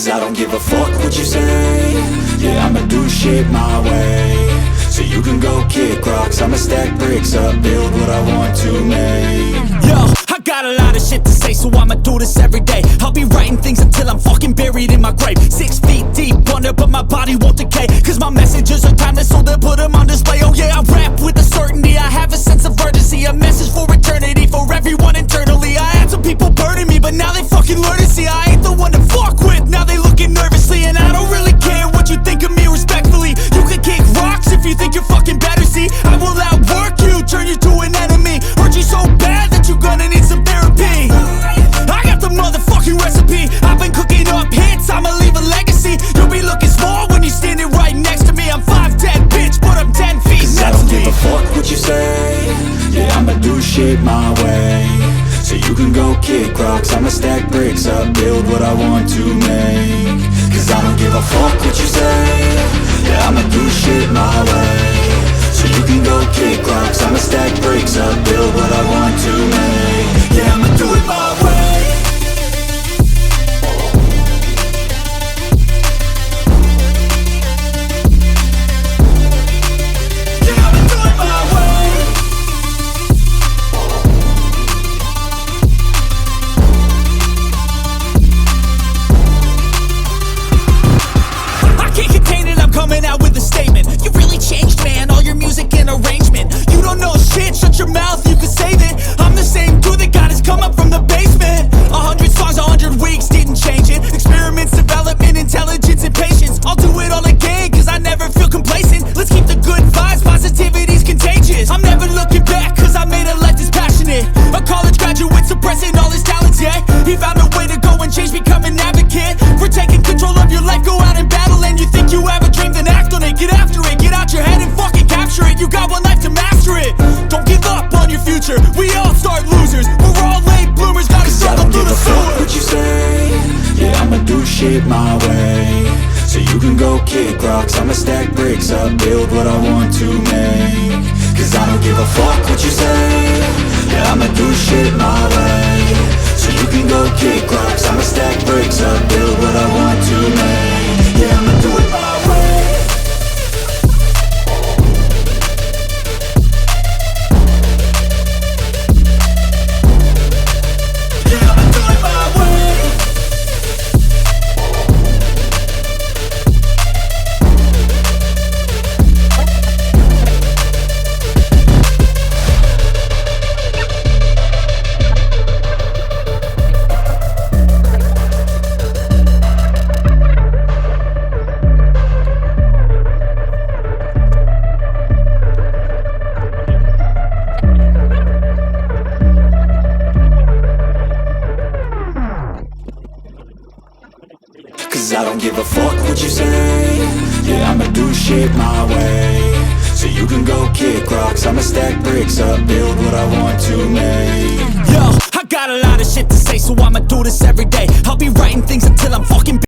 Cause I don't give a fuck what you say. Yeah, I'ma do shit my way. So you can go kick rocks, I'ma stack bricks up, build what I want to make. Yo, I got a lot of shit to say, so I'ma do this every day. I'll be writing things until I'm fucking buried in my grave. 6 feet deep under, but my body won't decay. Cause my messages are timeless, so they'll put them on display. Oh yeah, I rap with a certainty, I have a sense of urgency. A message for eternity, for everyone internally. I had some people burning me, but now they fucking learn to see I ain't the one to fuck with, now they looking nervously. And I don't really care what you think of me, respectfully. You can kick rocks if you think you're fucking better, see. I will outwork you, turn you to an enemy. Hurt you so bad that you're gonna need some therapy. I got the motherfucking recipe, I've been cooking up hits, I'ma leave a legacy. You'll be looking small when you're standing right next to me. I'm 5'10", bitch, but I'm 10 feet. Cause I don't give a fuck what you say. Yeah, I'ma do shit my way. So you can go kick rocks, I'ma stack bricks up, build what I want to make. Cause I don't give a fuck what you say. Yeah, I'ma do shit my way. So you can go kick rocks, I'ma stack bricks up, build what I want to make. Yeah, I'ma do it my way. Coming out with a statement. You really changed, man, all your music and arrangement. You don't know shit, shut your mouth, you can save it. I'm the same dude that got his come up from the basement. 100 songs, 100 weeks, didn't change it. Experiments, development, intelligence, and patience. I'll do it all again, cause I never feel complacent. Let's keep the good vibes, positivity's contagious. I'm never looking back, cause I made a life that's passionate. A college graduate suppressing all his talents, yeah. He found a way to go and change, become an advocate for taking control of your life, go out and battle. And you think you have a dream, then act on it, get after it, get out your head and fucking capture it. You got one life to master it. Don't give up on your future, we all start losers. We're all late bloomers, gotta struggle through the sewer. Fuck what you say. Yeah, I'ma do shit my way. So you can go kick rocks, I'ma stack bricks up, build what I want to make. Cause I don't give a fuck what you say. Yeah, I'ma do shit my way. So you can go kick rocks, I'ma stack bricks up, build what I want to make. Yeah, I'ma do it my way. Cause I don't give a fuck what you say. Yeah, I'ma do shit my way. So you can go kick rocks, I'ma stack bricks up, build what I want to make. Yo, I got a lot of shit to say, so I'ma do this every day. I'll be writing things until I'm fucking